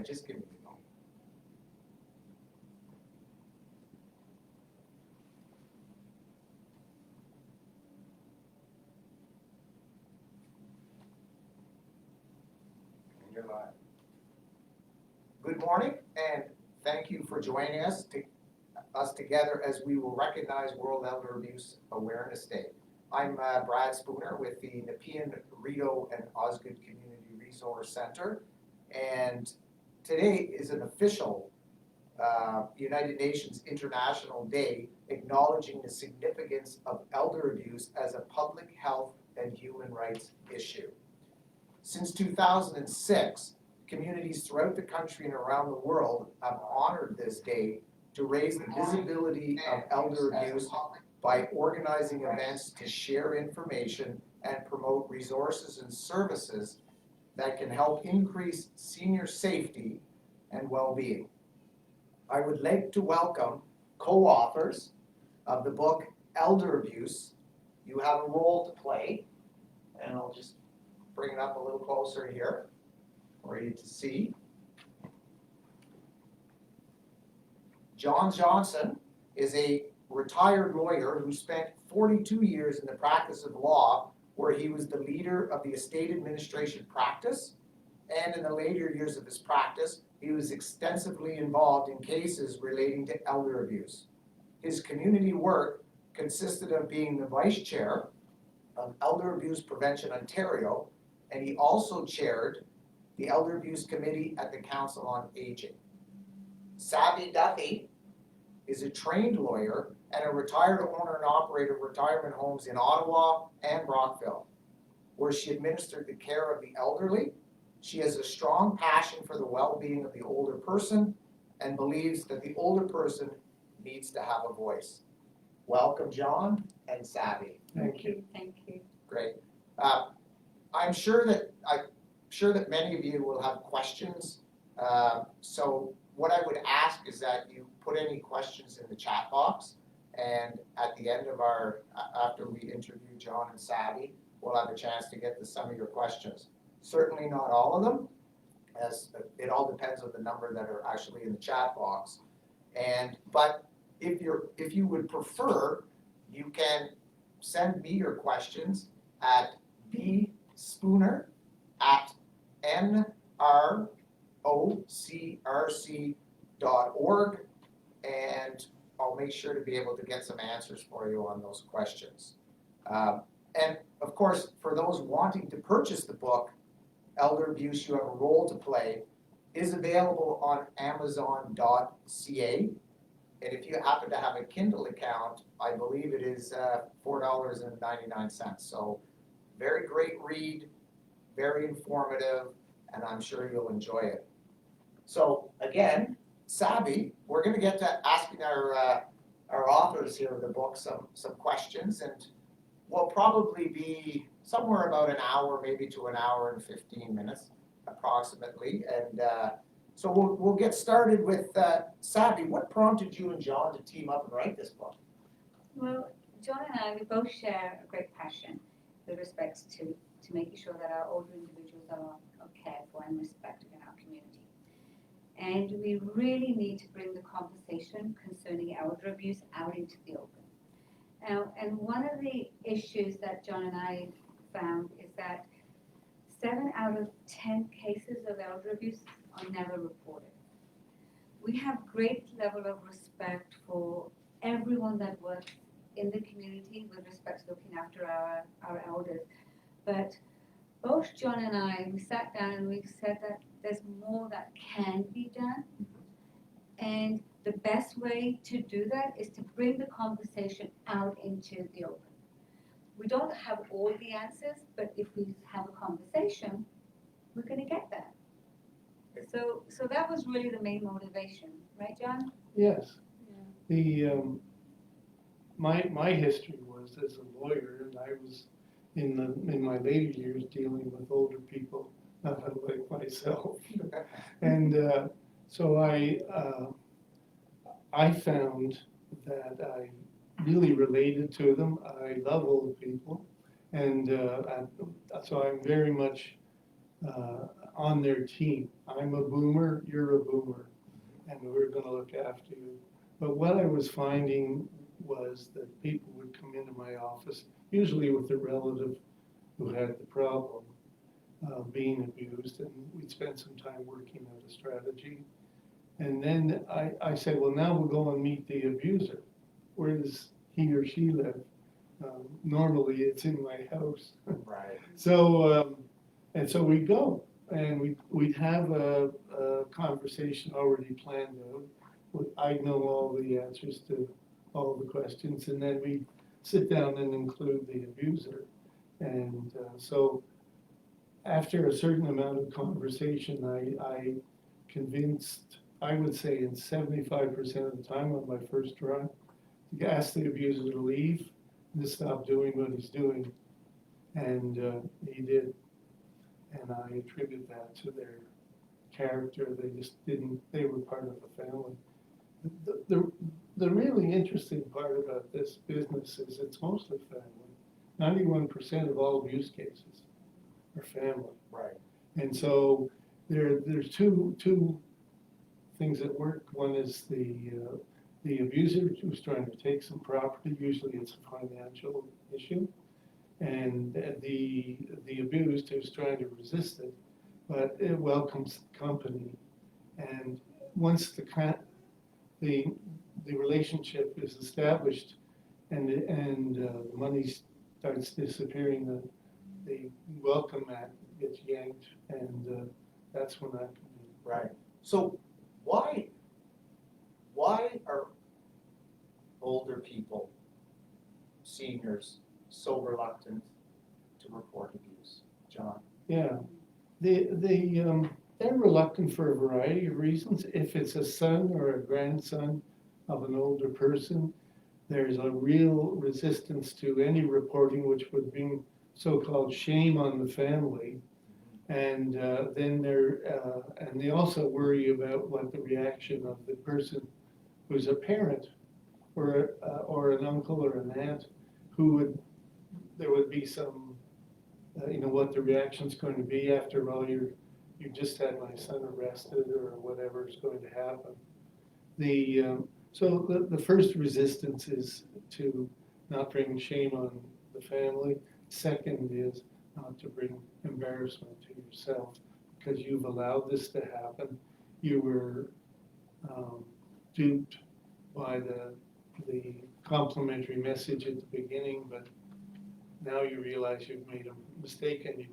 just give me a moment. And you're live. Good morning, and thank you for joining us together as we will recognize World Elder Abuse Awareness Day. I'm Brad Spooner with the Nepean, Rideau, and Osgood Community Resource Center, and today is an official United Nations International Day acknowledging the significance of elder abuse as a public health and human rights issue. Since 2006, communities throughout the country and around the world have honored this day to raise the visibility of elder abuse by organizing events to share information and promote resources and services that can help increase senior safety and well-being. I would like to welcome co-authors of the book Elder Abuse. You have a role to play, and I'll just bring it up a little closer here for you to see. John Johnson is a retired lawyer who spent 42 years in the practice of law, where he was the leader of the estate administration practice, and in the later years of his practice, he was extensively involved in cases relating to elder abuse. His community work consisted of being the vice chair of Elder Abuse Prevention Ontario, and he also chaired the Elder Abuse Committee at the Council on Aging. Sabby Duthie is a trained lawyer and a retired owner and operator of retirement homes in Ottawa and Brockville, where she administered the care of the elderly. She has a strong passion for the well-being of the older person and believes that the older person needs to have a voice. Welcome, John and Sabby. Thank you. Thank you. Great. I'm sure that many of you will have questions. So what I would ask is that you put any questions in the chat box, and at the end of after we interview John and Sabby, we'll have a chance to get to some of your questions. Certainly not all of them, as it all depends on the number that are actually in the chat box. But if you would prefer, you can send me your questions at bspooner@nrocrc.org, and I'll make sure to be able to get some answers for you on those questions. And of course, for those wanting to purchase the book, Elder Abuse, You Have a Role to Play, is available on Amazon.ca. And if you happen to have a Kindle account, I believe it is $4.99. So very great read, very informative, and I'm sure you'll enjoy it. So again, Sabby, we're going to get to asking our authors here of the book some questions, and we'll probably be somewhere about an hour, maybe to an hour and 15 minutes approximately. And so we'll get started with Sabby. What prompted you and John to team up and write this book? Well, John and I, we both share a great passion with respect to making sure that our older individuals are cared for and respected in our community. And we really need to bring the conversation concerning elder abuse out into the open. And one of the issues that John and I found is that 7 out of 10 cases of elder abuse are never reported. We have great level of respect for everyone that works in the community with respect to looking after our elders. But both John and I, we sat down and we said that there's more that can be done. And the best way to do that is to bring the conversation out into the open. We don't have all the answers, but if we have a conversation, we're going to get there. So that was really the main motivation, right, John? Yes. Yeah. The my history was as a lawyer, and I was in my later years dealing with older people, not unlike myself. And so I found that I really related to them. I love old people, and so I'm very much on their team. I'm a boomer, you're a boomer, and we're gonna look after you. But what I was finding was that people would come into my office, usually with a relative who had the problem being abused, and we'd spend some time working out a strategy. And then I said, well, now we'll go and meet the abuser. Where does he or she live? Normally, it's in my house. Right. So, and so we'd go, and we'd have a conversation already planned out. I'd know all the answers to all the questions, and then we'd sit down and include the abuser. And so after a certain amount of conversation, I convinced, I would say in 75% of the time on my first run, to ask the abuser to leave and to stop doing what he's doing. And he did. And I attribute that to their character. They just didn't, they were part of the family. The really interesting part about this business is it's mostly family. 91% of all abuse cases are family. Right. And so there's two things at work. One is the abuser who's trying to take some property. Usually it's a financial issue. And the abused who's trying to resist it, but it welcomes company. And once the relationship is established and the money starts disappearing, the welcome mat gets yanked, and that's when that can be. Right. So why are older people, seniors, so reluctant to report abuse, John? Yeah, they're reluctant for a variety of reasons. If it's a son or a grandson of an older person, there's a real resistance to any reporting, which would bring so-called shame on the family. And then and they also worry about what the reaction of the person who's a parent or an uncle or an aunt there would be some, what the reaction's going to be. After all, you just had my son arrested or whatever is going to happen. So the first resistance is to not bring shame on the family. Second is not to bring embarrassment to yourself because you've allowed this to happen. You were duped by the complimentary message at the beginning, but now you realize you've made a mistake, and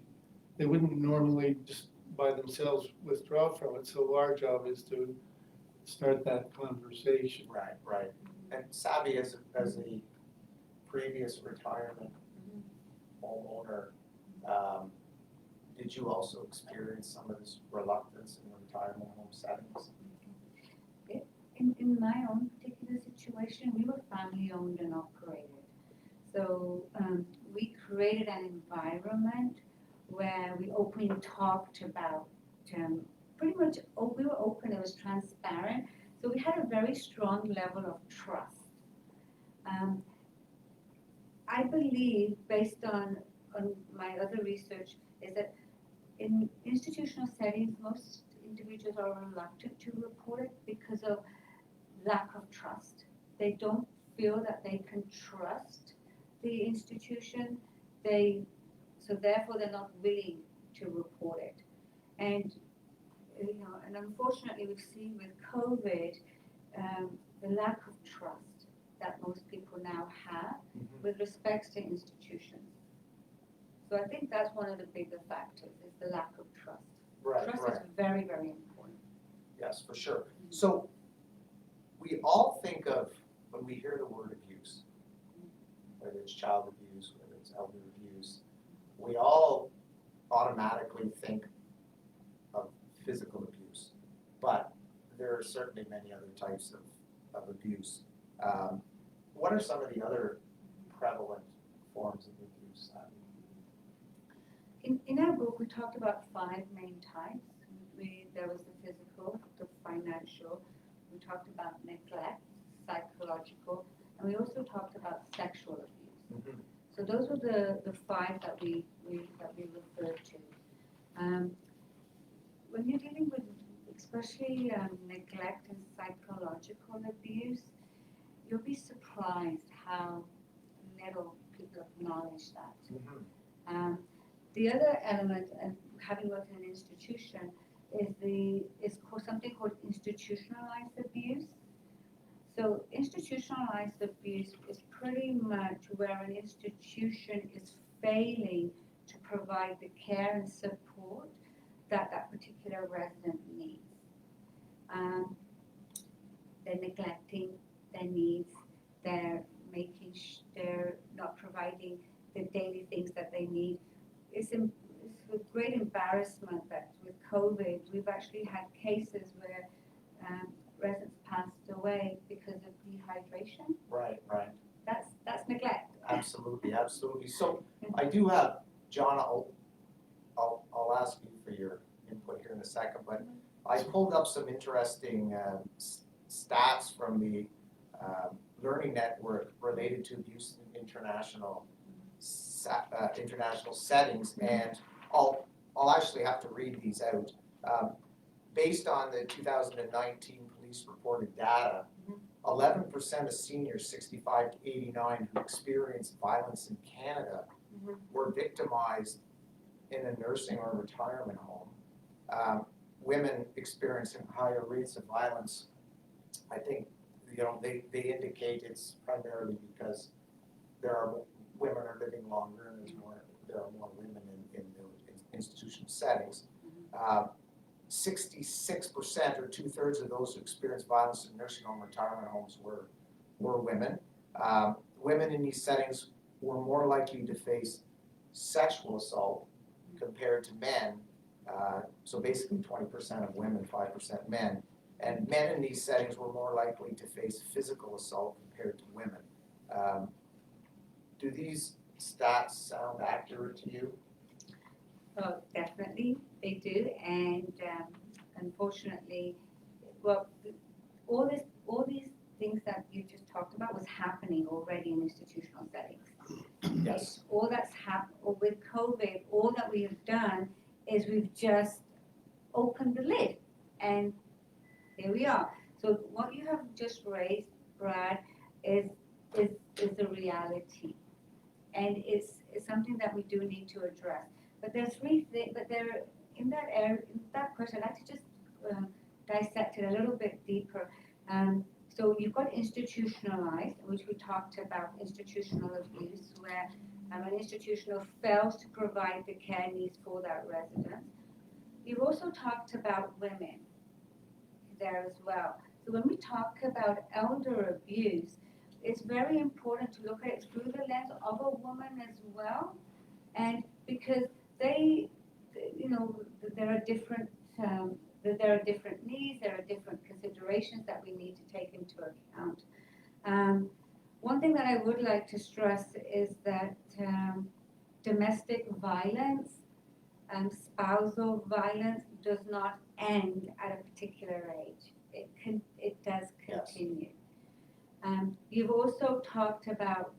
they wouldn't normally just by themselves withdraw from it. So our job is to start that conversation. Right, right. And Sabby, as a previous retirement homeowner, did you also experience some of this reluctance in the retirement home settings? In my own particular situation, we were family owned and operated. So we created an environment where we openly talked about pretty much, we were open, it was transparent. So we had a very strong level of trust. I believe, based on my other research, is that in institutional settings, most individuals are reluctant to report it because of lack of trust. They don't feel that they can trust the institution. So therefore they're not willing to report it. And and unfortunately we've seen with COVID the lack of trust that most people now have with respect to institutions. So I think that's one of the bigger factors is the lack of trust. Right, Trust right. is very, very important. Yes, for sure. So we all think of, when we hear the word abuse, whether it's child abuse, whether it's elder abuse, we all automatically think of physical abuse. But there are certainly many other types of abuse. What are some of the other prevalent forms of abuse? In our book, we talked about 5 main types. There was the physical, the financial, we talked about neglect, psychological, and we also talked about sexual abuse. So those were the 5 that we referred to. When you're dealing with especially neglect and psychological abuse, you'll be surprised how little people acknowledge that. Mhm. The other element, and having worked in an institution, is called something called institutionalized abuse. So institutionalized abuse is pretty much where an institution is failing to provide the care and support that that particular resident needs. They're neglecting their needs. They're they're not providing the daily things that they need. It's a great embarrassment that with COVID, we've actually had cases where residents passed away because of dehydration. Right. That's neglect. Absolutely. So I do have, John, I'll ask you for your input here in a second, but I pulled up some interesting stats from the Learning Network related to abuse in international settings, and I'll actually have to read these out. Based on the 2019 police reported data, 11% of seniors 65 to 89 who experienced violence in Canada were victimized in a nursing or retirement home. Women experiencing higher rates of violence, I think, they indicate it's primarily because women are living longer and there are more women in the institutional settings. 66% or 2/3 of those who experienced violence in nursing home retirement homes were women. Women in these settings were more likely to face sexual assault compared to men. So basically 20% of women, 5% men. And men in these settings were more likely to face physical assault compared to women. Do these stats sound accurate to you? Oh, definitely, they do, and unfortunately, well, all these things that you just talked about was happening already in institutional settings. Yes. All that's happened with COVID, all that we have done is we've just opened the lid, and here we are. So what you have just raised, Brad, is a reality, and it's something that we do need to address. But there's three things. But there in that area, in that question, I'd like to just dissect it a little bit deeper. So you've got institutionalized, which we talked about, institutional abuse, where an institutional fails to provide the care needs for that resident. You've also talked about women there as well. So when we talk about elder abuse, it's very important to look at it through the lens of a woman as well, and because there are different needs, there are different considerations that we need to take into account. One thing that I would like to stress is that domestic violence and spousal violence does not end at a particular age. It does continue. Yes. You've also talked about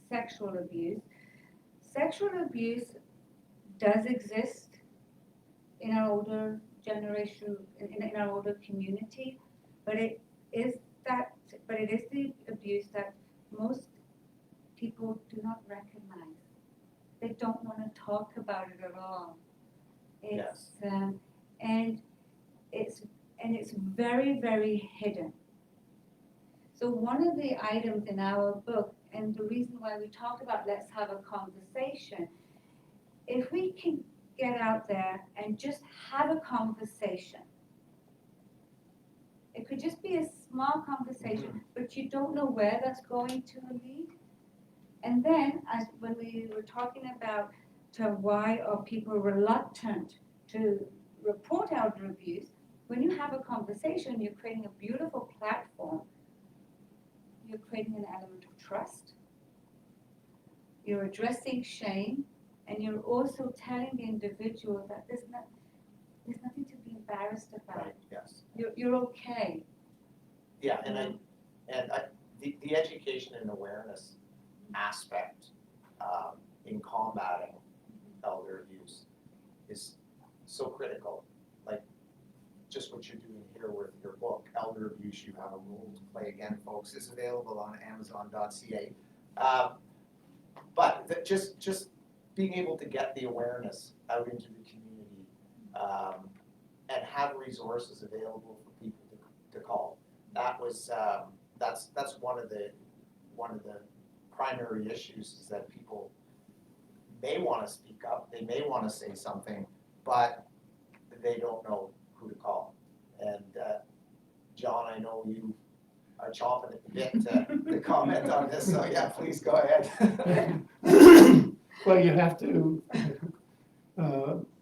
sexual abuse. Sexual abuse does exist in our older generation, in our older community, but it is the abuse that most people do not recognize. They don't want to talk about it at all. It's, yes. And it's very, very hidden. So one of the items in our book, and the reason why we talk about let's have a conversation, if we can get out there and just have a conversation, it could just be a small conversation, but you don't know where that's going to lead. And then, when we were talking about why are people reluctant to report elder abuse, when you have a conversation, you're creating a beautiful platform. You're creating an element of trust. You're addressing shame, and you're also telling the individual that there's nothing to be embarrassed about. Right. Yes. You're okay. Yeah, the education and awareness aspect in combating elder abuse so critical, like just what you're doing here with your book, Elder Abuse, You Have a Role to Play. Again, folks, is available on Amazon.ca. But just being able to get the awareness out into the community and have resources available for people to call. That was that's one of the primary issues, is that people may want to speak up, they may want to say something, but they don't know who to call. And John, I know you are chomping at the bit to comment on this, so yeah, please go ahead. Well, you have to,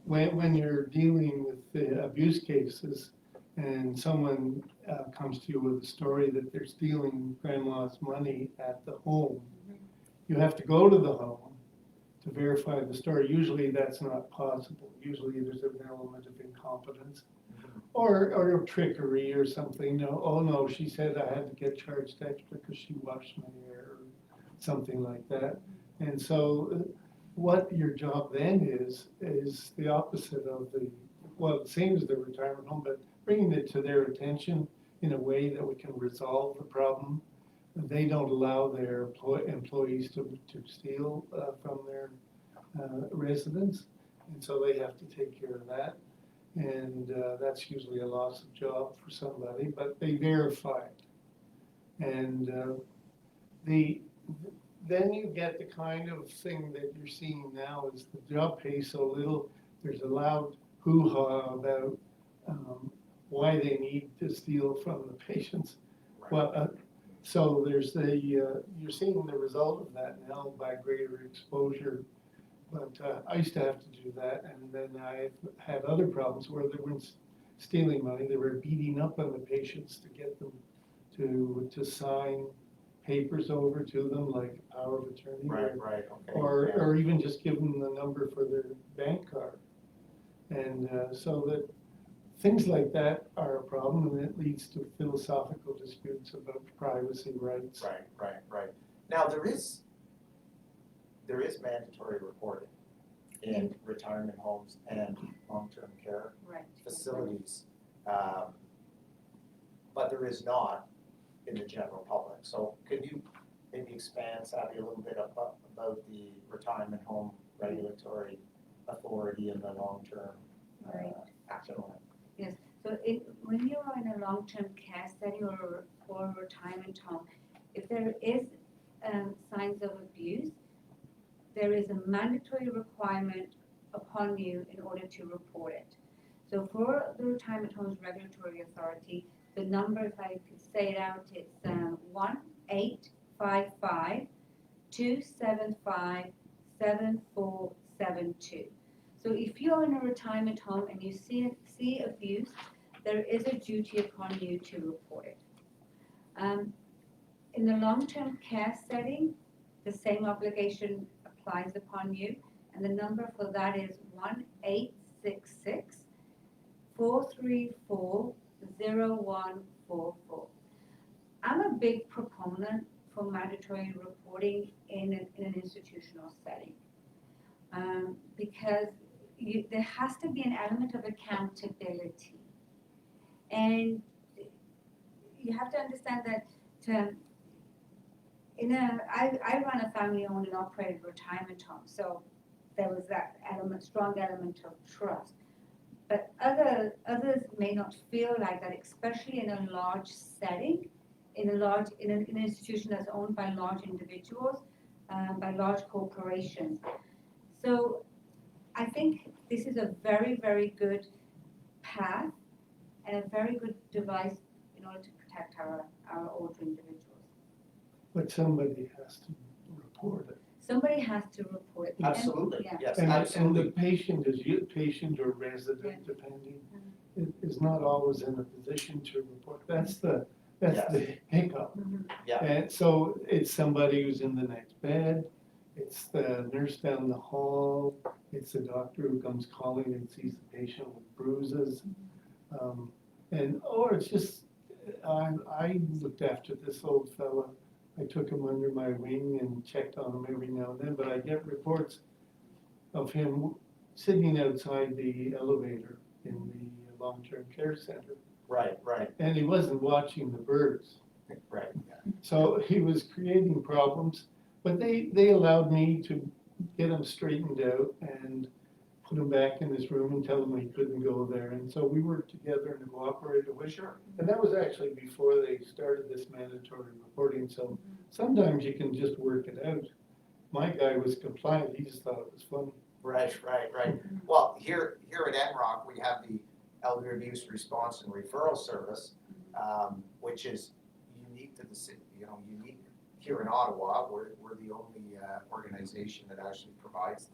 when you're dealing with the abuse cases and someone comes to you with a story that they're stealing grandma's money at the home, you have to go to the home to verify the story. Usually that's not possible. Usually there's an element of incompetence or trickery or something. No, oh no, she said I had to get charged extra because she washed my hair or something like that. And so what your job then is the opposite of the same as the retirement home, but bringing it to their attention in a way that we can resolve the problem. They don't allow their employees to steal from their residents, and so they have to take care of that. And that's usually a loss of job for somebody, but they verify it. And then you get the kind of thing that you're seeing now is the job pays so little, there's a loud hoo-ha about why they need to steal from the patients. Right. Well, so there's you're seeing the result of that now by greater exposure. But I used to have to do that, and then I had other problems where they weren't stealing money, they were beating up on the patients to get them to sign papers over to them, like a power of attorney. Right, okay. Or even just give them the number for their bank card. And so that things like that are a problem, and it leads to philosophical disputes about privacy rights. Right. Now there is mandatory reporting in retirement homes and long-term care facilities, but there is not in the general public. So could you maybe expand, Sabby, a little bit about the retirement home regulatory authority and the long-term action plan? Yes, so when you are in a long-term care setting or a retirement home, if there is signs of abuse, there is a mandatory requirement upon you in order to report it. So for the Retirement Homes Regulatory Authority, the number, if I could say it out, it's 1-855-275-7472. So if you're in a retirement home and you see abuse, there is a duty upon you to report it. In the long-term care setting, the same obligation applies upon you, and the number for that is 1-866-434-0144. I'm a big proponent for mandatory reporting in an institutional setting, because there has to be an element of accountability, and you have to understand that I run a family-owned and operated retirement home, so there was that strong element of trust. But others may not feel like that, especially in a large setting, in an institution that's owned by large individuals, by large corporations. So I think this is a very, very good path and a very good device in order to protect our older individuals. But somebody has to report it. Somebody has to report it. Absolutely, yes, And absolutely. the patient or resident, depending, is not always in a position to report. That's the hiccup. Yeah. And so it's somebody who's in the next bed, it's the nurse down the hall, it's the doctor who comes calling and sees the patient with bruises. Or it's just, I looked after this old fella. I took him under my wing and checked on him every now and then, but I get reports of him sitting outside the elevator in the long-term care center, Right, right, and he wasn't watching the birds. right, So he was creating problems, but they allowed me to get him straightened out and put him back in his room and tell him he couldn't go there. And so we worked together and cooperated with. Sure. And that was actually before they started this mandatory reporting, so sometimes you can just work it out. My guy was compliant, he just thought it was funny. Right, right, right. Well, here at NROC, we have the Elder Abuse Response and Referral Service, which is unique to the city, unique here in Ottawa. We're the only organization that actually provides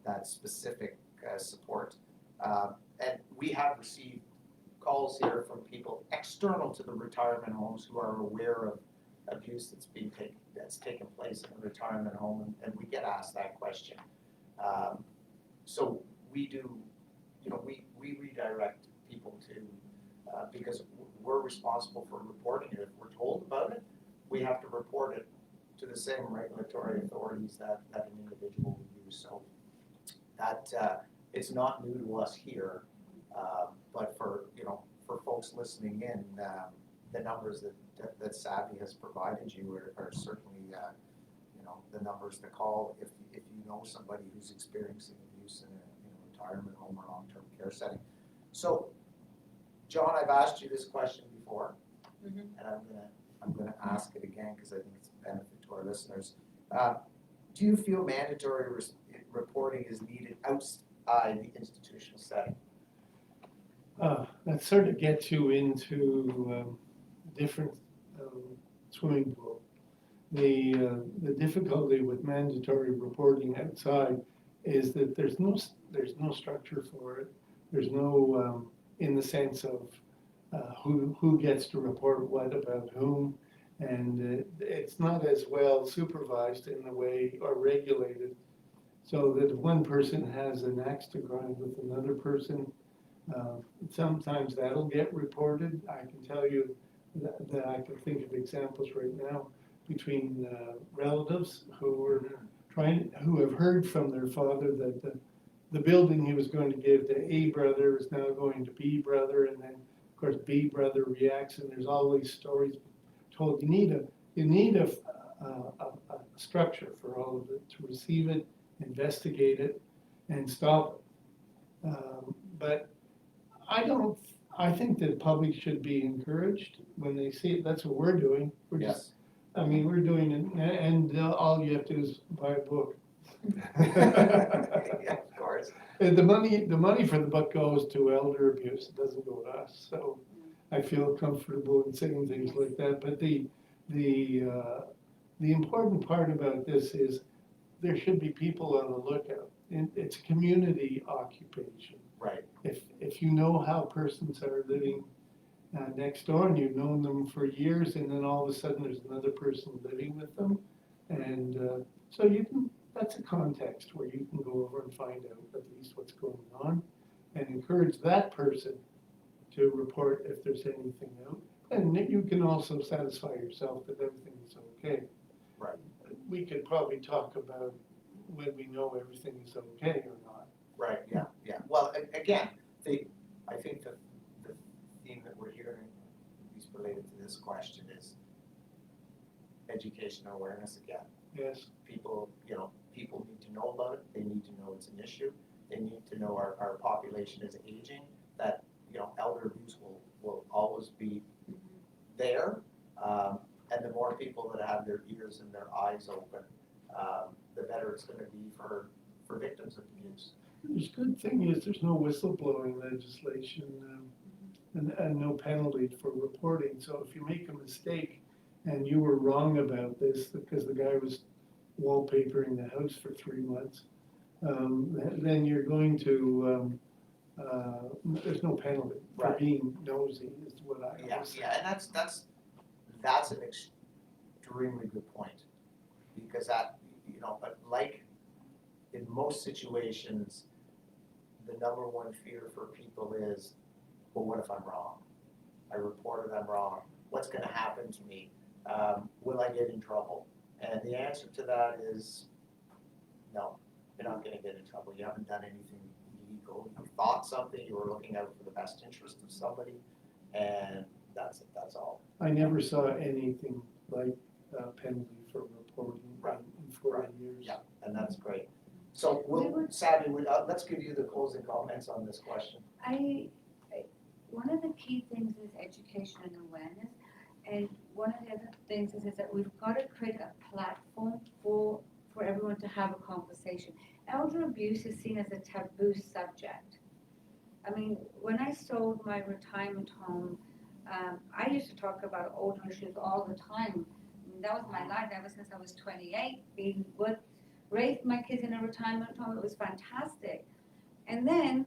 that specific support. And we have received calls here from people external to the retirement homes who are aware of abuse that's taken place in the retirement home, and we get asked that question. So we do, we redirect people to, because we're responsible for reporting it. If we're told about it, we have to report it to the same regulatory authorities that an individual would use. So that, it's not new to us here, but for folks listening in, the numbers that Sabby has provided you are certainly, the numbers to call if you know somebody who's experiencing abuse in a retirement home or long-term care setting. So, John, I've asked you this question before, and I'm gonna ask it again because I think it's a benefit to our listeners. Do you feel mandatory reporting is needed outside the institutional setting? That sort of gets you into different swimming pool. The difficulty with mandatory reporting outside is that there's no structure for it. There's no in the sense of who gets to report what about whom, and it's not as well supervised in the way or regulated, so that if one person has an axe to grind with another person, sometimes that'll get reported. I can tell you that I can think of examples right now between relatives who have heard from their father that the building he was going to give to A brother is now going to B brother, and then of course B brother reacts, and there's all these stories told. You need a structure for all of it to receive it, investigate it, and stop it. But I think that public should be encouraged when they see it. That's what we're doing. We're doing it, and all you have to do is buy a book. Yeah, of course. And the money for the book goes to elder abuse. It doesn't go to us. So I feel comfortable in saying things like that. But the important part about this is there should be people on the lookout. It's a community occupation. Right. If you know how persons are living next door and you've known them for years, and then all of a sudden there's another person living with them, and so that's a context where you can go over and find out at least what's going on and encourage that person to report if there's anything out. And you can also satisfy yourself that everything is okay. Right. We could probably talk about when we know everything is okay or not. Right, yeah. Well, again, I think the theme that we're hearing, at least related to this question, is educational awareness again. Yes. People need to know about it. They need to know it's an issue. They need to know our population is aging, that, elder abuse will always be there. And the more people that have their ears and their eyes open, the better it's going to be for victims of abuse. The good thing is there's no whistleblowing legislation and no penalty for reporting. So if you make a mistake and you were wrong about this because the guy was wallpapering the house for 3 months, then you're going to, there's no penalty for being nosy is what I always say. Yeah, and that's an extremely good point, because that, but like in most situations, the number one fear for people is, well, what if I'm wrong? I reported I'm wrong. What's going to happen to me? Will I get in trouble? And the answer to that is no. You're not gonna get in trouble, you haven't done anything illegal, you thought something, you were looking out for the best interest of somebody, and that's it, that's all. I never saw anything like penalty for reporting Right. in 40 Right. years. Yeah, and that's great. So Sabby, let's give you the closing comments on this question. One of the key things is education and awareness, and one of the other things is that we've got to create a platform for everyone to have a conversation. Elder abuse is seen as a taboo subject. I mean, when I sold my retirement home, I used to talk about older issues all the time. I mean, that was my life ever since I was 28, raised my kids in a retirement home. It was fantastic. And then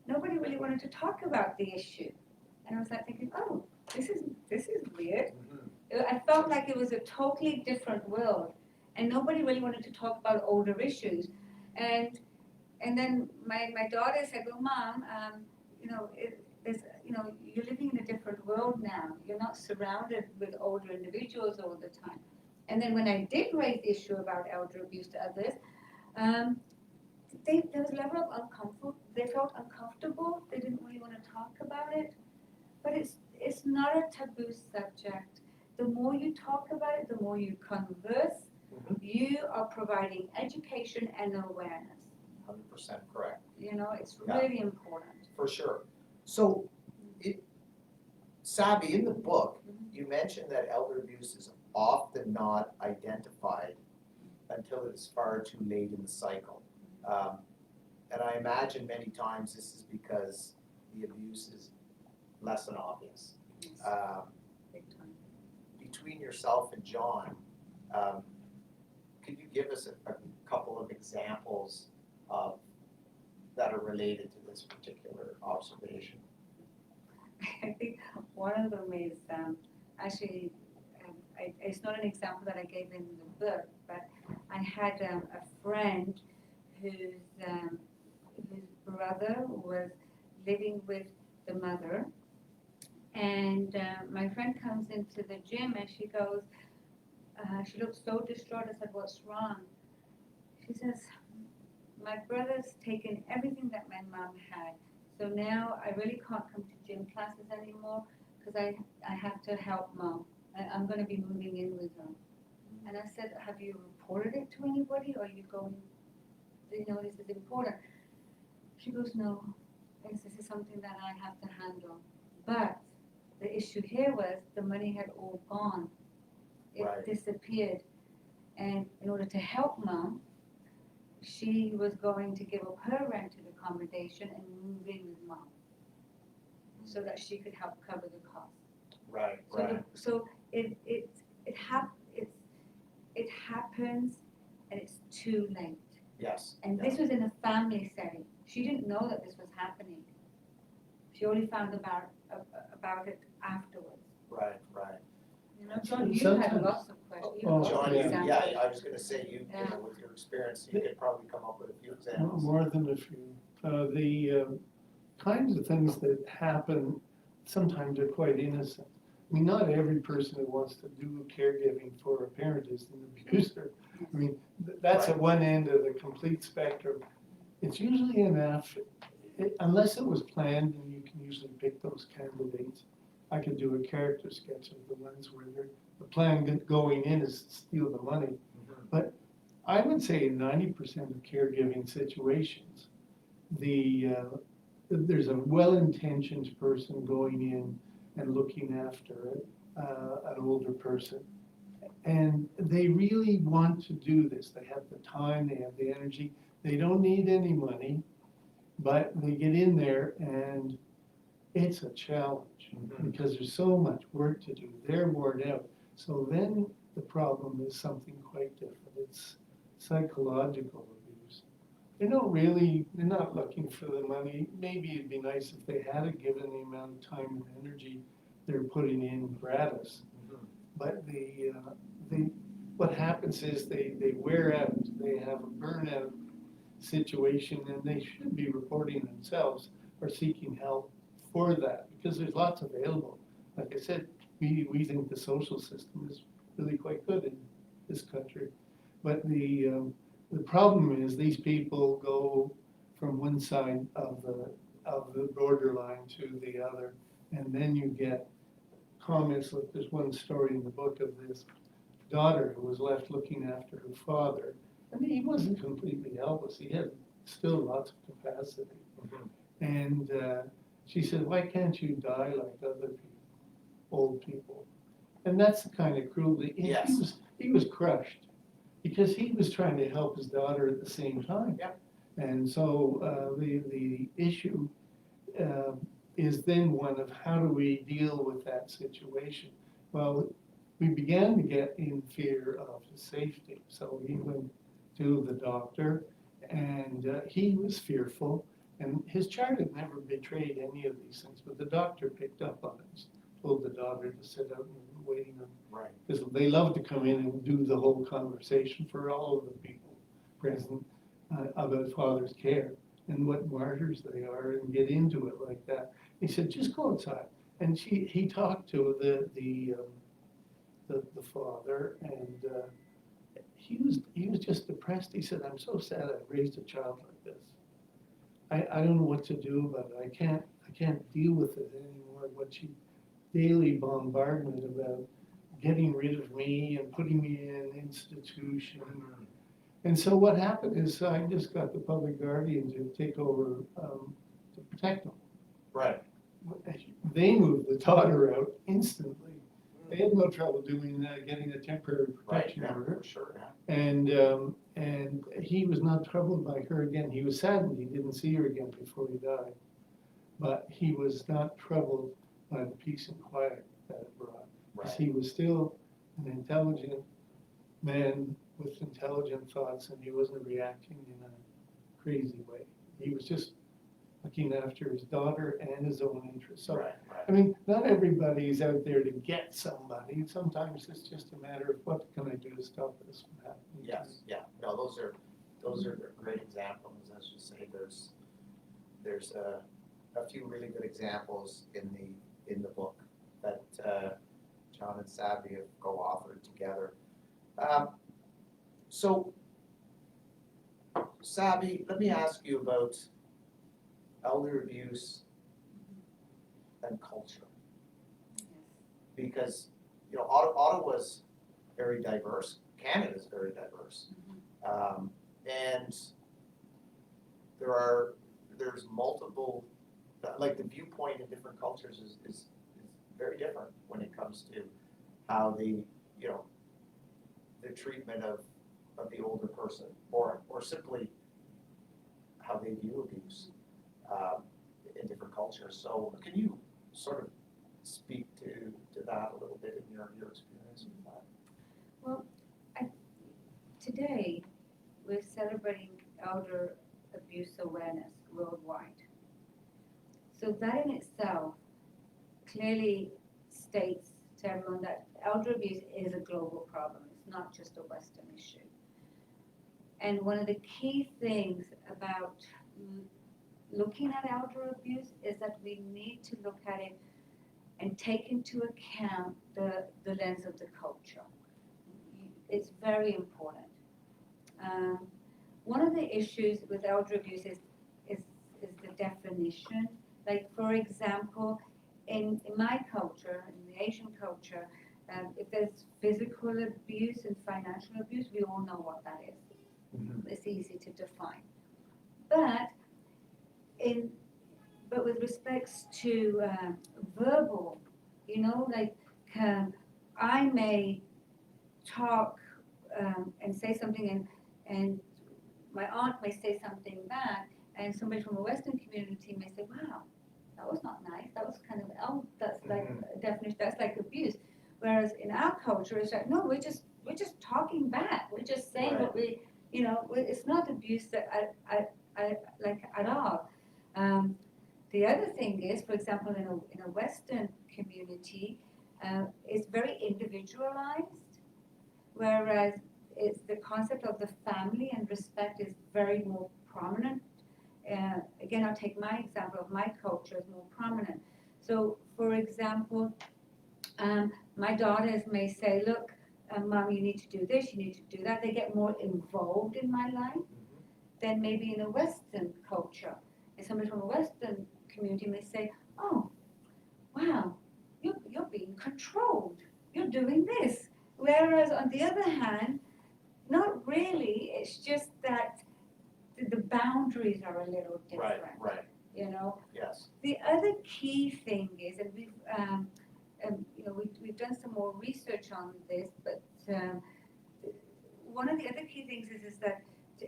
nobody really wanted to talk about the issue. And I was like thinking, oh, this is weird. I felt like it was a totally different world. And nobody really wanted to talk about older issues. And then my daughter said, well, Mom, you're living in a different world now. You're not surrounded with older individuals all the time. And then when I did raise the issue about elder abuse to others, there was a level of uncomfort. They felt uncomfortable. They didn't really want to talk about it. But it's not a taboo subject. The more you talk about it, the more you converse, you are providing education and awareness. 100% correct. It's really important. For sure. So, Sabby, in the book, you mentioned that elder abuse is often not identified until it's far too late in the cycle. And I imagine many times this is because the abuse is less than obvious. Big time. Between yourself and John, could you give us a couple of examples that are related to this particular observation? I think one of them is actually, it's not an example that I gave in the book, but I had a friend whose brother was living with the mother, and my friend comes into the gym and she goes, she looks so distraught. I said, what's wrong? She says, my brother's taken everything that my mom had, so now I really can't come to gym classes anymore because I have to help Mom. I'm going to be moving in with her. And I said, have you reported it to anybody, or are you going, this is important? She goes, no, this is something that I have to handle. But the issue here was the money had all gone. It disappeared. And in order to help Mom, she was going to give up her rented accommodation and move in with Mom so that she could help cover the cost. Right. So it happens, and it's too late. Yes. And this was in a family setting. She didn't know that this was happening. She only found about it afterwards. Right. John, you had lots of questions. You had John, lots of examples. I was going to say, you know, with your experience, you could probably come up with a few examples. More than a few. The kinds of things that happen sometimes are quite innocent. I mean, not every person who wants to do caregiving for a parent is an abuser. I mean, that's at one end of the complete spectrum. It's usually enough, unless it was planned, and you can usually pick those candidates. I could do a character sketch of the ones where the plan going in is to steal the money. But I would say in 90% of caregiving situations, there's a well-intentioned person going in and looking after an older person. And they really want to do this. They have the time, they have the energy. They don't need any money, but they get in there and it's a challenge because there's so much work to do. They're worn out. So then the problem is something quite different. It's psychological abuse. They're not looking for the money. Maybe it'd be nice if they had it, given the amount of time and energy they're putting in gratis. But what happens is they wear out. They have a burnout situation, and they should be reporting themselves or seeking help for that, because there's lots available. Like I said, we think the social system is really quite good in this country. But the problem is these people go from one side of the borderline to the other, and then you get comments like there's one story in the book of this daughter who was left looking after her father. I mean, he wasn't completely helpless. He had still lots of capacity. Mm-hmm. And she said, why can't you die like other people, old people? And that's the kind of cruelty. And Yes. He was crushed because he was trying to help his daughter at the same time. Yep. And so the issue is then one of how do we deal with that situation? Well, we began to get in fear of his safety. So he went to the doctor and he was fearful. And his child had never betrayed any of these things, but the doctor picked up on it, told the daughter to sit out in the waiting room. Right. Because they love to come in and do the whole conversation for all of the people present about father's care and what martyrs they are and get into it like that. He said, just go outside. And he talked to the father, and he was just depressed. He said, I'm so sad I raised a child like this. I don't know what to do about it. I can't deal with it anymore. What she daily bombardment about getting rid of me and putting me in an institution. And so what happened is I just got the public guardian to take over to protect them. Right. They moved the daughter out instantly. They had no trouble doing that, getting a temporary protection order. For sure, yeah. And he was not troubled by her again. He was saddened he didn't see her again before he died. But he was not troubled by the peace and quiet that it brought. Because he was still an intelligent man with intelligent thoughts, and he wasn't reacting in a crazy way. He was just looking after his daughter and his own interests. So, Right. I mean, not everybody's out there to get somebody. Sometimes it's just a matter of what can I do to stop this from happening. Yes, yeah, no, those are great examples, as you say, there's a few really good examples in the book that John and Sabby have co-authored together. So, Sabby, let me ask you about elder abuse and culture. Because, you know, Ottawa's very diverse, Canada's very diverse. And there's multiple, like the viewpoint in different cultures is very different when it comes to how the treatment of the older person or simply how they view abuse in different cultures. So can you sort of speak to that a little bit in your experience with that? Well, today we're celebrating elder abuse awareness worldwide. So that in itself clearly states to everyone that elder abuse is a global problem. It's not just a Western issue. And one of the key things about looking at elder abuse is that we need to look at it and take into account the lens of the culture. It's very important. One of the issues with elder abuse is the definition. Like, for example, in my culture, in the Asian culture, if there's physical abuse and financial abuse, we all know what that is. Mm-hmm. It's easy to define. But with respects to verbal, like I may talk and say something, and my aunt may say something back, and somebody from a Western community may say, "Wow, that was not nice. That was kind of that's like a definition. That's like abuse." Whereas in our culture, it's like, no, we're just talking back. We're just saying what we, it's not abuse that I like at all. The other thing is, for example, in a Western community, it's very individualized, whereas it's the concept of the family and respect is very more prominent. Again, I'll take my example of my culture is more prominent. So, for example, my daughters may say, look, Mom, you need to do this, you need to do that. They get more involved in my life than maybe in a Western culture. And somebody from a Western community may say, oh, wow, you're being controlled. You're doing this. Whereas on the other hand, not really. It's just that the boundaries are a little different. Right, You know. yes. The other key thing is, and we've done some more research on this, but one of the other key things is that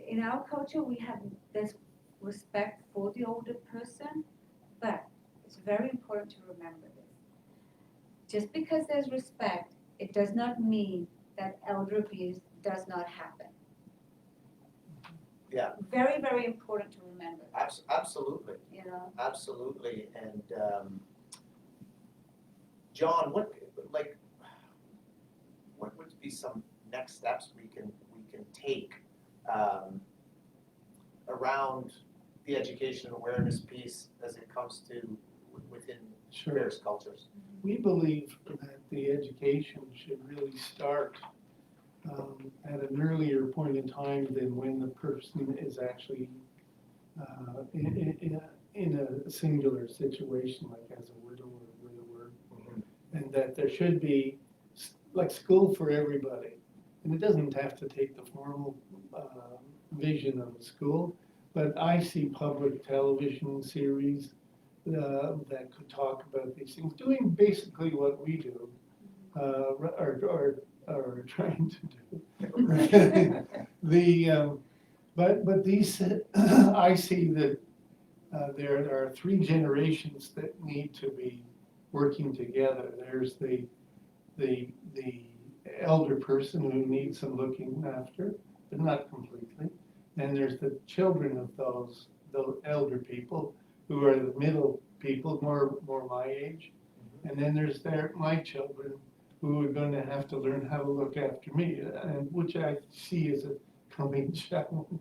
in our culture we have this respect for the older person, but it's very important to remember this. Just because there's respect, it does not mean that elder abuse does not happen. Yeah. Very, very important to remember. Absolutely. You know. Absolutely. And John, what would be some next steps we can take around the education and awareness piece as it comes to within various cultures? We believe that the education should really start at an earlier point in time than when the person is actually in a singular situation, like as a widow or a widower, and that there should be like school for everybody. And it doesn't have to take the formal vision of a school, but I see public television series that could talk about these things, doing basically what we do, or trying to do. But these, I see that there are three generations that need to be working together. There's the elder person who needs some looking after, but not completely. And there's the children of those elder people who are the middle people, more my age. And then there's my children who are going to have to learn how to look after me, and which I see as a coming challenge.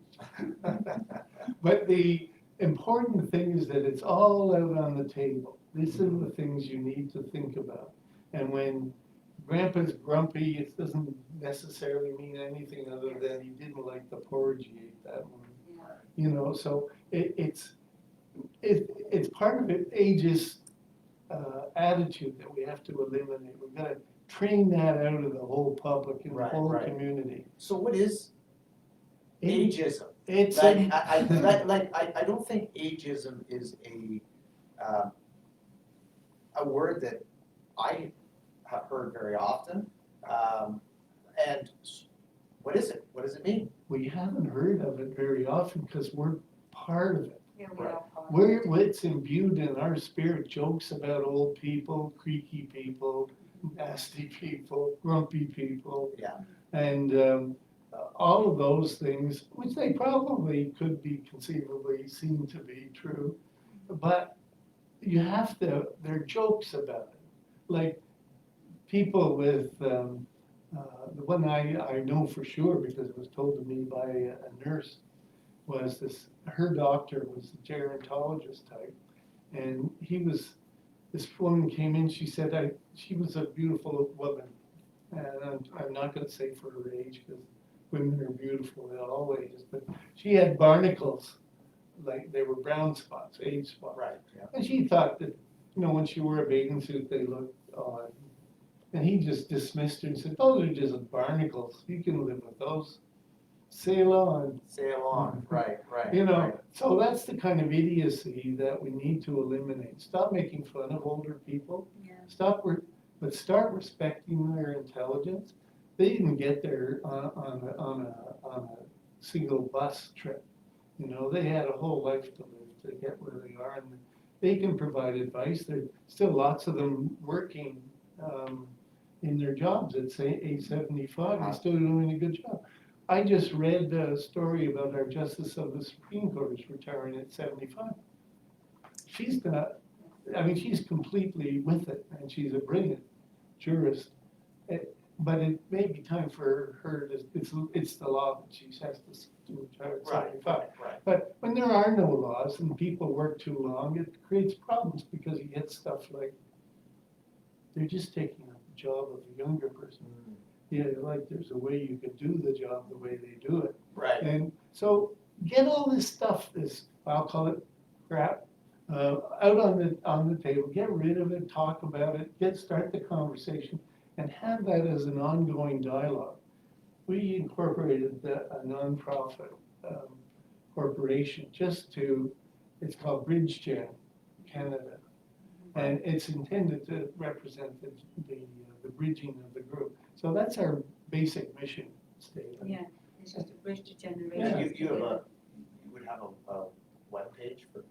But the important thing is that it's all out on the table. These are the things you need to think about. And when Grandpa's grumpy, it doesn't necessarily mean anything other than he didn't like the porridge he ate that morning. You know, so it's part of an ageist attitude that we have to eliminate. We've got to train that out of the whole public and the whole community. So what is ageism? It's I don't think ageism is a word that I have heard very often. And what is it? What does it mean? We haven't heard of it very often because we're part of it. Yeah, It's imbued in our spirit, jokes about old people, creaky people, nasty people, grumpy people. Yeah. And all of those things, which they probably could be conceivably seen to be true, but you have to, there are jokes about it. Like people with, the one I know for sure because it was told to me by a nurse, was her doctor was a gerontologist type, and this woman came in, she said she was a beautiful woman, and I'm not going to say for her age because women are beautiful at all ages, but she had barnacles, like they were brown spots, age spots. Right. Yeah. And she thought that, when she wore a bathing suit, they looked odd. And he just dismissed her and said, those are just barnacles. You can live with those. Sail on. Sail on. Right. So that's the kind of idiocy that we need to eliminate. Stop making fun of older people. Yeah. But start respecting their intelligence. They didn't get there on a single bus trip. They had a whole life to live to get where they are, and they can provide advice. There's still lots of them working in their jobs at say age 75 and still doing a good job. I just read a story about our Justice of the Supreme Court is retiring at 75. She's completely with it, and she's a brilliant jurist. But it may be time for her to, it's the law that she has to retire at 75. Right. But when there are no laws and people work too long, it creates problems because you get stuff like, they're just taking up the job of a younger person. like there's a way you could do the job the way they do it. Right. And so get all this stuff, I'll call it crap, out on the table, get rid of it, talk about it, start the conversation, and have that as an ongoing dialogue. We incorporated a nonprofit corporation it's called BridgeGen Canada. And it's intended to represent the bridging of the group. So that's our basic mission statement. Yeah, it's just a bridge to Yeah. generations. You would have a webpage for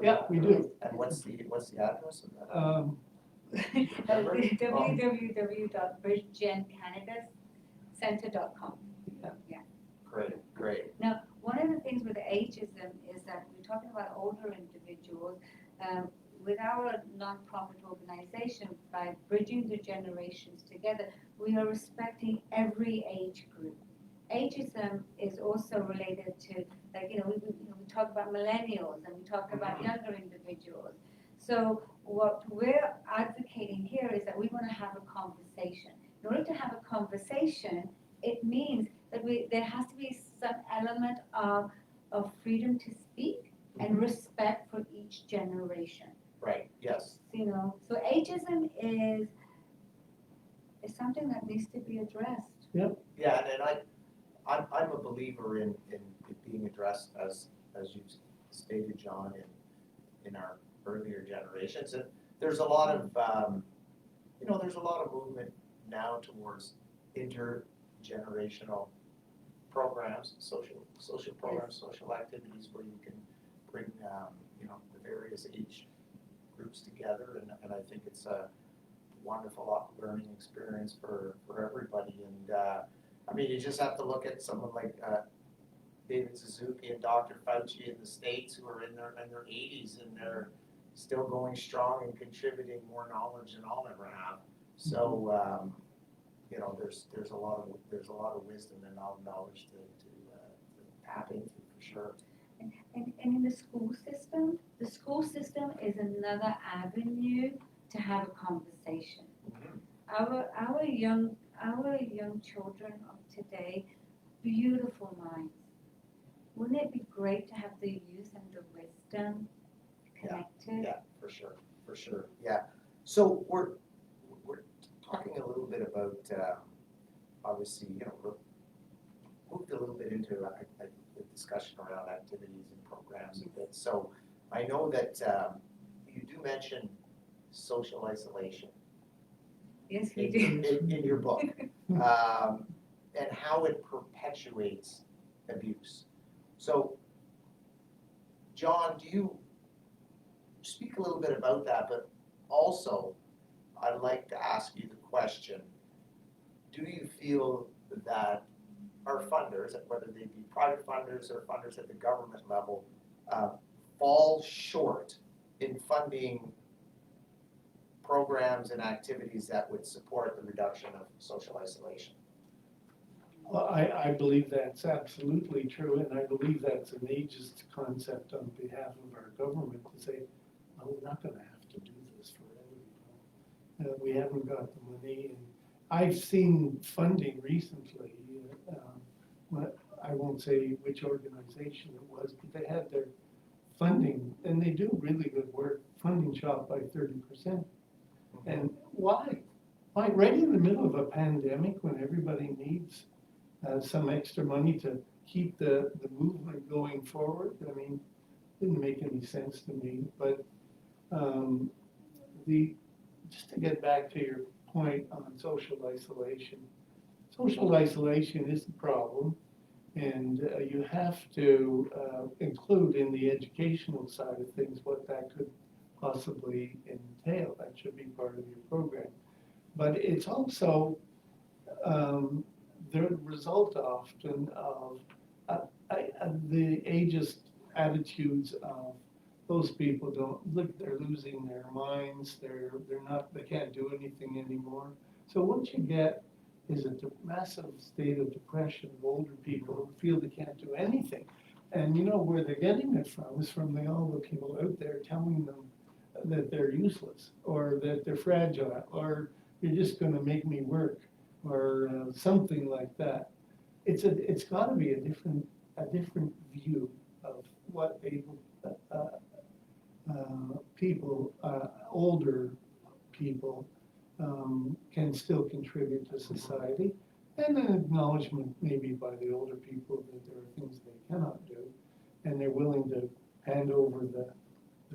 Yeah, that? we do. And what's the address of that? www.bridgegencanadacentre.com. Great. Now, one of the things with ageism is that we're talking about older individuals. With our nonprofit organization, by bridging the generations together, we are respecting every age group. Ageism is also related to, like, we talk about millennials and we talk about younger individuals. So what we're advocating here is that we want to have a conversation. In order to have a conversation, it means that there has to be some element of freedom to speak and respect for each generation. Right, yes. So ageism is something that needs to be addressed. Yeah, and I'm a believer in it being addressed as you stated, John, in our earlier generations. And there's a lot of there's a lot of movement now towards intergenerational programs, social programs, social activities where you can bring the various age groups together, and I think it's a wonderful learning experience for everybody. And I mean, you just have to look at someone like David Suzuki and Dr. Fauci in the States, who are in their 80s and they're still going strong and contributing more knowledge than I'll ever have. So there's a lot of wisdom and knowledge to tap into for sure. And in the school system is another avenue to have a conversation. Our young children of today, beautiful minds. Wouldn't it be great to have the youth and the wisdom connected? Yeah, for sure. Yeah. So we're talking a little bit about obviously we're moved a little bit into a discussion around activities and programs a bit. So I know that you do mention social isolation Yes, we do. in your book, and how it perpetuates abuse. So, John, do you speak a little bit about that? But also, I'd like to ask you the question: do you feel that our funders, whether they be private funders or funders at the government level, fall short in funding programs and activities that would support the reduction of social isolation? Well, I believe that's absolutely true, and I believe that's an ageist concept on behalf of our government to say, well, we're not gonna have to do this forever. We haven't got the money, and I've seen funding recently, I won't say which organization it was, but they had their funding, and they do really good work, funding shot by 30%. And why? Why? Right in the middle of a pandemic when everybody needs some extra money to keep the movement going forward. I mean, didn't make any sense to me. But just to get back to your point on social isolation is the problem, and you have to include in the educational side of things what that could possibly entail. That should be part of your program. But it's also the result often of the ageist attitudes of those people they're losing their minds, they can't do anything anymore. So what you get is a massive state of depression of older people who feel they can't do anything. And where they're getting it from is from all the people out there telling them that they're useless or that they're fragile or you're just going to make me work or something like that. It's gotta be a different view of what able, people, older people, can still contribute to society. And an acknowledgement maybe by the older people that there are things they cannot do, and they're willing to hand over the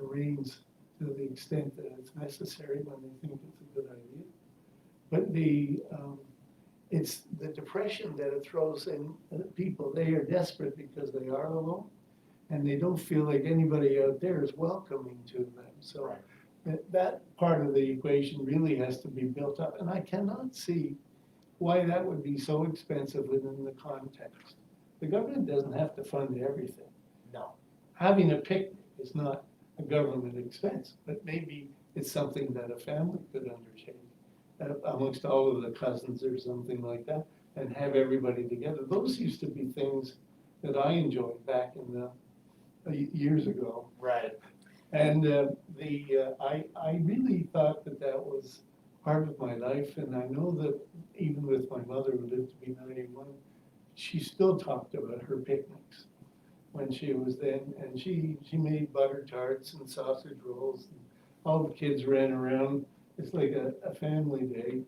reins to the extent that it's necessary when they think it's a good idea. But it's the depression that it throws in people. They are desperate because they are alone, and they don't feel like anybody out there is welcoming to them. So Right. that part of the equation really has to be built up, and I cannot see why that would be so expensive within the context. The government doesn't have to fund everything. No. Having a picnic is not a government expense, but maybe it's something that a family could undertake amongst all of the cousins or something like that, and have everybody together. Those used to be things that I enjoyed back in the years ago. Right. And I really thought that that was part of my life, and I know that even with my mother, who lived to be 91, she still talked about her picnics when she was then, and she made butter tarts and sausage rolls, and all the kids ran around. It's like a family day,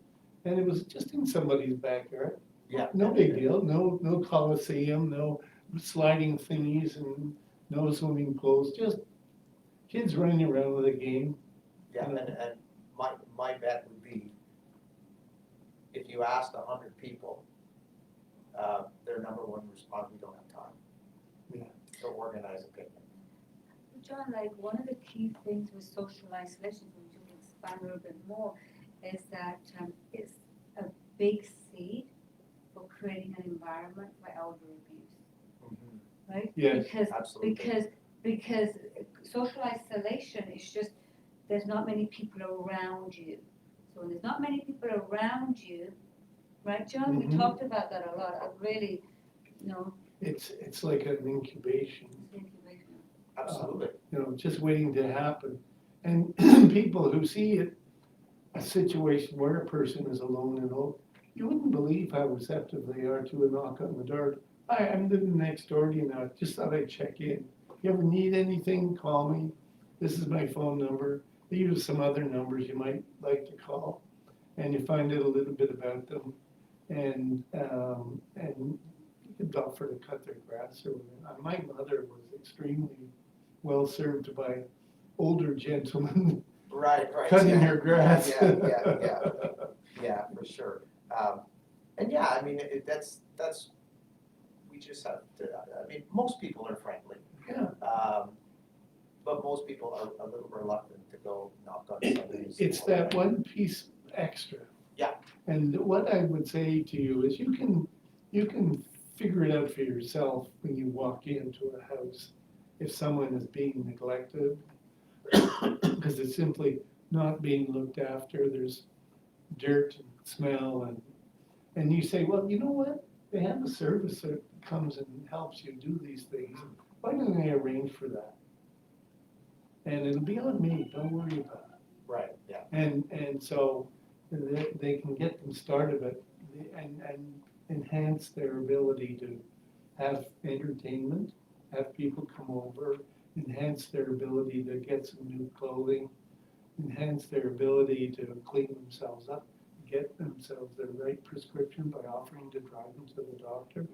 and it was just in somebody's backyard. Yeah. No big deal, no coliseum, no sliding thingies, and no swimming pools, just kids running around with a game. Yeah, and my bet would be, if you asked 100 people, their number one response, we don't have time. Yeah. To organize a picnic. John, like one of the key things with social isolation, which you expand a little bit more, is that it's a big seed for creating an environment for elder abuse, right? Yes, absolutely. Because social isolation is just, there's not many people around you. So when there's not many people around you, right, John? We Mhm. talked about that a lot. I really, It's like an incubation, Absolutely. just waiting to happen. And people who see it, a situation where a person is alone and old, you wouldn't believe how receptive they are to a knock on the door. Hi, I'm living next door to you now, just thought I'd check in. You ever need anything, call me. This is my phone number. They use some other numbers you might like to call, and you find out a little bit about them, and you can offer to cut their grass or whatever. My mother was extremely well served by older gentlemen Right. cutting yeah. her grass. Yeah, for sure. And yeah, I mean, that's, we just have to, I mean, most people are friendly. Yeah. But most people are a little reluctant to go knock on somebody's. It's door, that right? one piece extra. Yeah. And what I would say to you is you can figure it out for yourself when you walk into a house if someone is being neglected, because it's simply not being looked after. There's dirt and smell, and you say, well, you know what? They have a service that comes and helps you do these things. Why don't they arrange for that? And it'll be on me. Don't worry about it. Right, yeah. And so they can get them started, and enhance their ability to have entertainment, have people come over, enhance their ability to get some new clothing, enhance their ability to clean themselves up, get themselves the right prescription by offering to drive them to the doctor.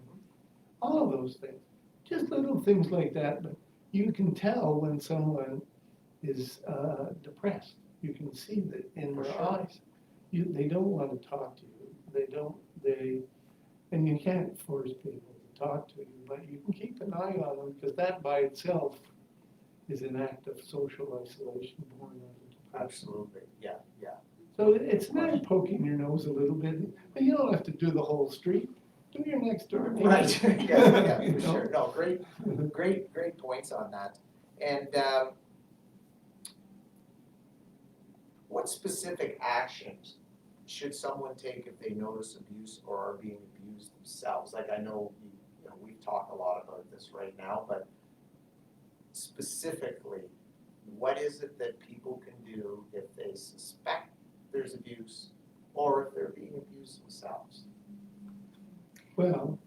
All of those things, just little things like that, but you can tell when someone is depressed. You can see that in For their sure. eyes. They don't want to talk to you. And you can't force people to talk to you, but you can keep an eye on them, because that by itself is an act of social isolation born out of depression. Absolutely, yeah. So it's not poking your nose a little bit, but you don't have to do the whole street. Do your next door neighbor. Right, yeah, You for know? sure. No, great points on that. And what specific actions should someone take if they notice abuse or are being abused themselves? Like, I know, we've talked a lot about this right now, but specifically, what is it that people can do if they suspect there's abuse or if they're being being abused themselves. Well,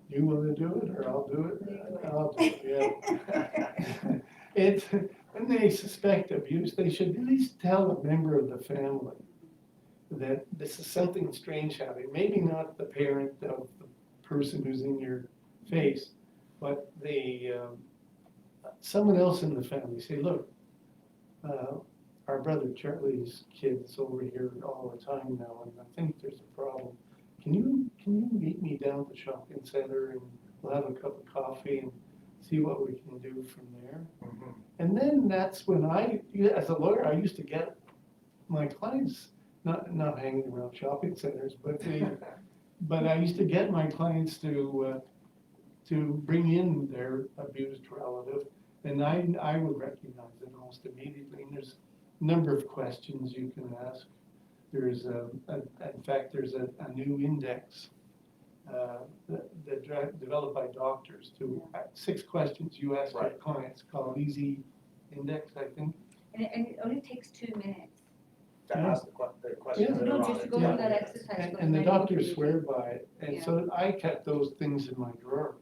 you wanna do it, or I'll do it? You do it. I'll do it, yeah. It's, when they suspect abuse, they should at least tell a member of the family that this is something strange happening. Maybe not the parent of the person who's in your face, but someone else in the family. Say, look, our brother Charlie's kid's over here all the time now, and I think there's a problem. Can you meet me down at the shopping center, and we'll have a cup of coffee and see what we can do from there? And then that's when as a lawyer, I used to get my clients, not hanging around shopping centers, but I used to get my clients to bring in their abused relative, and I would recognize it almost immediately. And there's a number of questions you can ask. There's in fact, there's a new index developed by doctors to 6 questions you ask your Right. clients, called Easy Index, I think. And it only takes 2 minutes. To ask the questions Yeah. that No, are on just to it. go Yeah. through that exercise. And the doctors swear by it, and Yeah. so I kept those things in my drawer.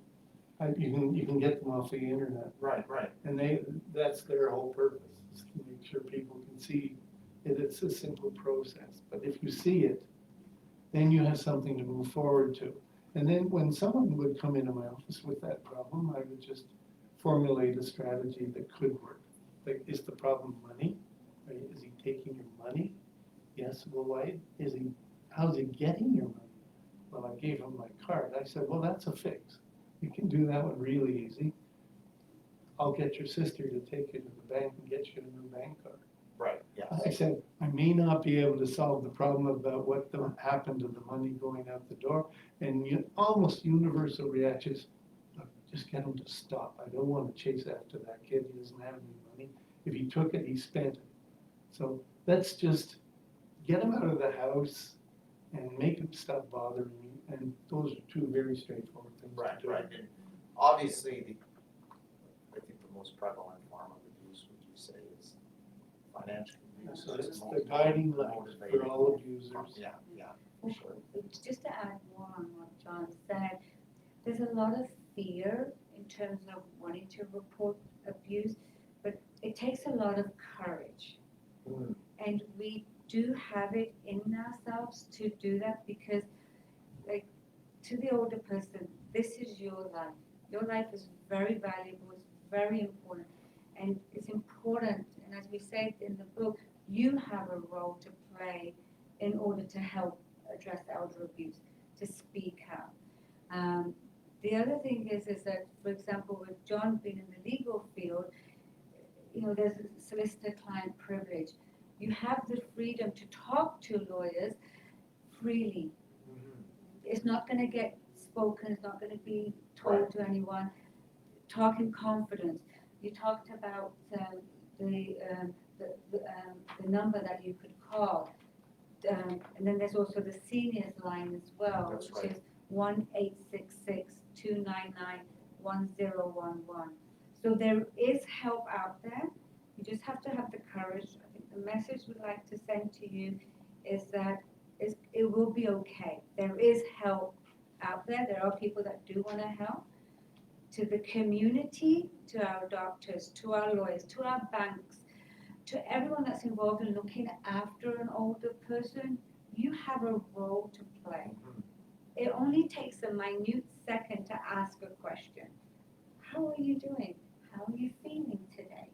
You can get them off the internet, Right, right. and that's their whole purpose, is to make sure people can see that it's a simple process. But if you see it, then you have something to move forward to. And then when someone would come into my office with that problem, I would just formulate a strategy that could work. Like, is the problem money? Right? Is he taking your money? Yes. Well, why is he? How's he getting your money? Well, I gave him my card. I said, well, that's a fix. You can do that one really easy. I'll get your sister to take you to the bank and get you a new bank card. Right, yes. I said, I may not be able to solve the problem about what happened to the money going out the door. And almost universal reaction is, look, just get him to stop. I don't want to chase after that kid. He doesn't have any money. If he took it, he spent it. So let's just get him out of the house and make him stop bothering me. And those are 2 very straightforward things Right, to do. right. And obviously, I think the most prevalent form of abuse, would you say, is financial abuse? So It's it's most the guiding light motivating. for all abusers. Yeah, yeah, for sure. Just to add more on what John said, there's a lot of fear in terms of wanting to report abuse, but it takes a lot of courage. Mm. And we do have it in ourselves to do that because, like, to the older person, this is your life. Your life is very valuable, it's very important, and it's important, and as we said in the book, you have a role to play in order to help address elder abuse, to speak out. The other thing is that, for example, with John being in the legal field, there's solicitor-client privilege. You have the freedom to talk to lawyers freely. Mhm. It's not going to get spoken, it's not going to be told to anyone. Talk in confidence. You talked about the number that you could call. And then there's also the seniors line as well, That's which right. is 1-866-299-1011. So there is help out there. You just have to have the courage. I think the message we'd like to send to you is that it will be okay. There is help out there. There are people that do want to help. To the community, to our doctors, to our lawyers, to our banks, to everyone that's involved in looking after an older person, you have a role to play. Mhm. It only takes a minute second to ask a question. How are you doing? How are you feeling today?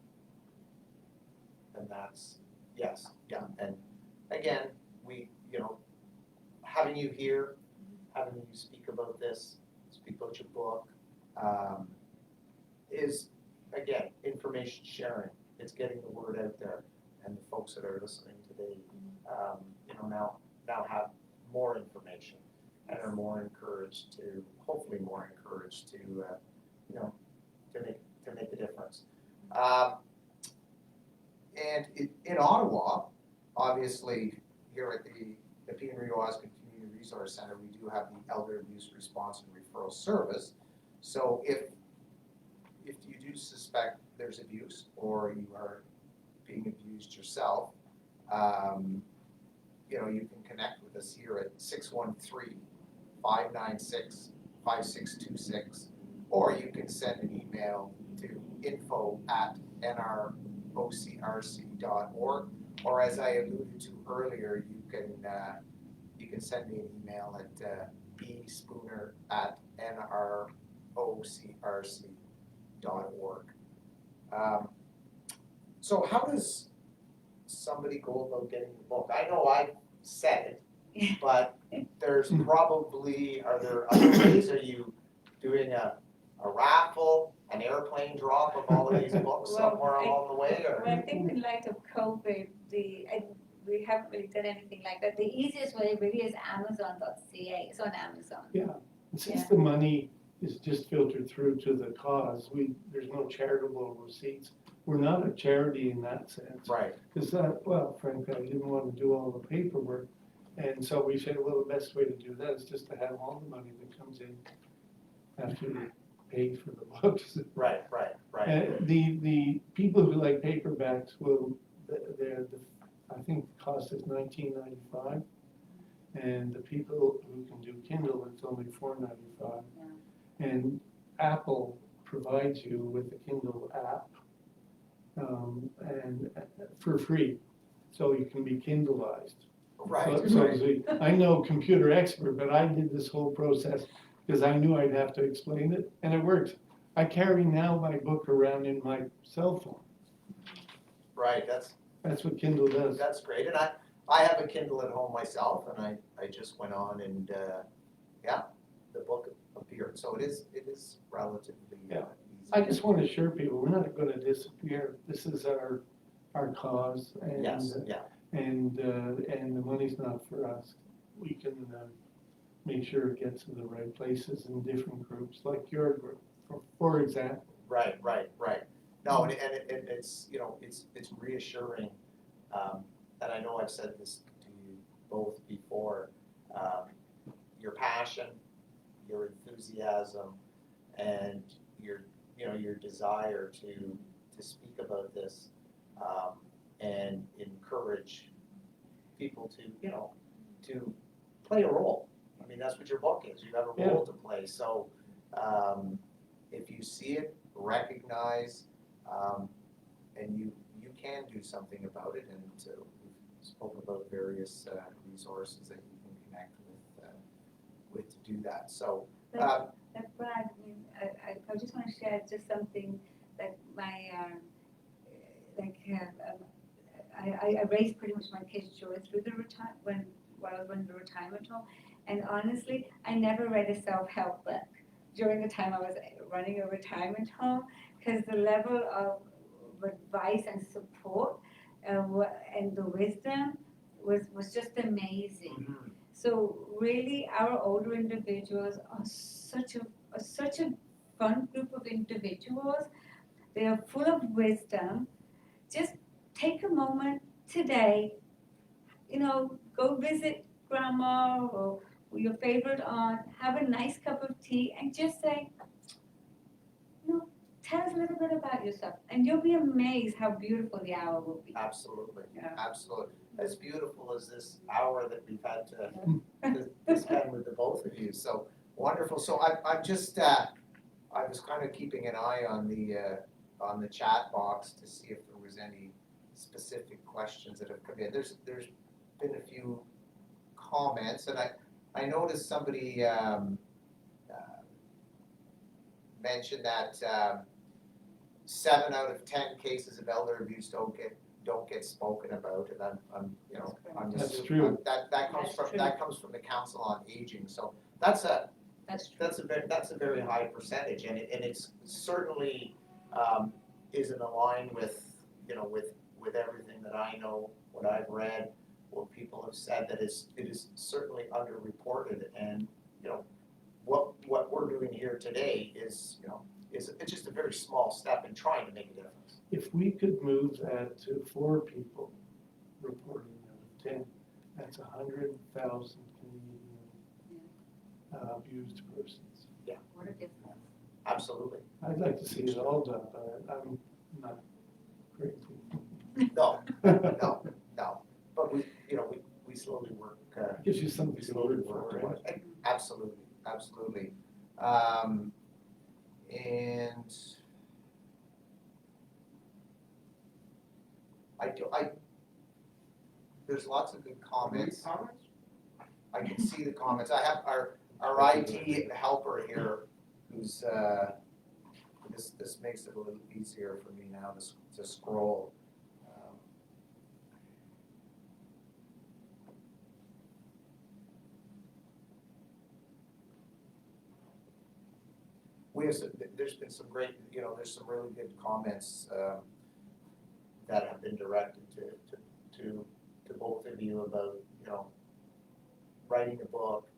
And that's, yes, yeah. And again, having you here, having you speak about this, speak about your book, is, again, information sharing. It's getting the word out there. And the folks that are listening today, now have more information and are more encouraged to, hopefully more encouraged to, to make a difference. And in Ottawa, obviously, here at the Peter-Mary-Osgood Community Resource Center, we do have the Elder Abuse Response and Referral Service. So if you do suspect there's abuse or you are being abused yourself, you know, you can connect with us here at 613-596-5626, or you can send an email to info@nrocrc.org, or as I alluded to earlier, you can send me an email at bspooner@nrocrc.org. So how does somebody go about getting the book? I know I said it, but there's probably, are there other ways? Are you doing a raffle, an airplane drop of all of these books Well, somewhere along the way, or? Well, I think in light of COVID, we haven't really done anything like that. The easiest way really is Amazon.ca. It's on Amazon. Yeah, and since the money is just filtered through to the cause, there's no charitable receipts. We're not a charity in that sense. Right. Because well, frankly, I didn't want to do all the paperwork. And so we said, well, the best way to do that is just to have all the money that comes in after you pay for the books. Right. The people who like paperbacks I think the cost is $19.95. And the people who can do Kindle, it's only $4.95. Yeah. And Apple provides you with the Kindle app and for free, so you can be Kindleized. Right. So I know computer expert, but I did this whole process because I knew I'd have to explain it, and it worked. I carry now my book around in my cell phone. Right, That's what Kindle does. that's great, and I have a Kindle at home myself, and I just went on and, the book appeared, so it is relatively Yeah. easy. I just want to assure people, we're not going to disappear. This is our cause, and Yes, yeah, and the money's not for us. We can make sure it gets to the right places in different groups, like your group, for example. right. No, and it's, you know, it's reassuring, and I know I've said this to you both before, your passion, your enthusiasm, and your desire to speak about this, and encourage people to play a role. I mean, that's what your book is. You have a role to play. So, if you see it, recognize, and you can do something about it. And we've spoken about various resources that you can connect with to do that. So, Brad, I just want to share just something that I raised pretty much my kids' children through the while I was running the retirement home, and honestly, I never read a self-help book during the time I was running a retirement home, because the level of advice and support and the wisdom was just amazing. So really, our older individuals are such a fun group of individuals. They are full of wisdom. Just take a moment today, go visit grandma or your favorite aunt, have a nice cup of tea, and just say, tell us a little bit about yourself, and you'll be amazed how beautiful the hour will be. Absolutely, Yeah. absolutely. As beautiful as this hour that we've had to spend with the both of you. So wonderful. So I'm just I was kind of keeping an eye on the chat box to see if there was any specific questions that have come in. There's been a few comments, and I noticed somebody mentioned that 7 out of 10 cases of elder abuse don't get spoken about, and I'm That's assuming true. that comes from the Council on Aging. So that's a That's true. very high percentage, and it's certainly isn't aligned with with everything that I know, what I've read, what people have said, that it is certainly underreported, and what we're doing here today is it's just a very small step in trying to make a difference. If we could move that to 4 people reporting out of 10, that's 100,000 Canadian abused persons. What a difference. Absolutely. I'd like to see it all done, but I'm not crazy. No. But we slowly work, Gives you something we to slowly work work for, towards. right? Absolutely, absolutely. And there's lots of good comments. I can see the comments. I have our IT helper here who's, this makes it a little easier for me now to scroll. There's been some great, there's some really good comments that have been directed to both of you about, writing a book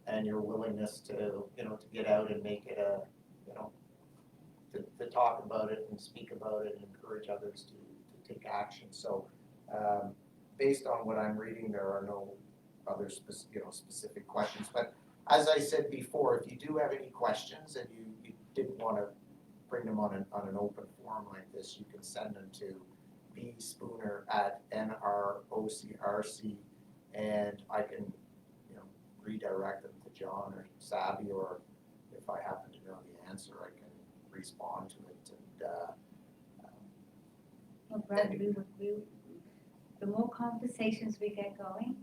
and your willingness to, to get out and make it a, to talk about it and speak about it and encourage others to take action. So based on what I'm reading, there are no other specific questions. But as I said before, if you do have any questions and you didn't want to bring them on an open forum like this, you can send them to bspooner@NROCRC, and I can, redirect them to John or Sabby, or if I happen to know the answer, I can respond to it. And Well, Brad, the more conversations we get going,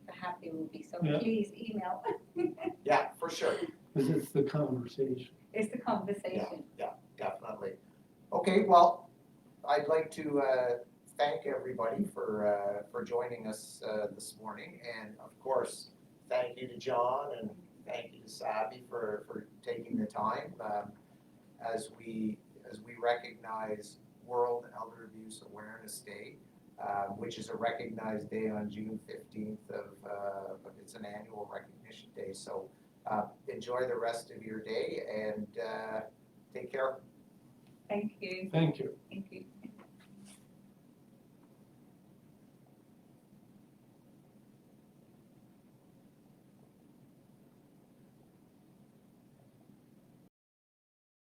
the happier we'll be. So Yeah. please email. yeah, for sure. Because it's the conversation. It's the conversation. Yeah, definitely. Okay, well, I'd like to thank everybody for joining us this morning, and of course, thank you to John and thank you to Sabby for taking the time as we recognize World Elder Abuse Awareness Day, which is a recognized day on June 15th it's an annual recognition day. So enjoy the rest of your day and take care. Thank you. Thank you. Thank you.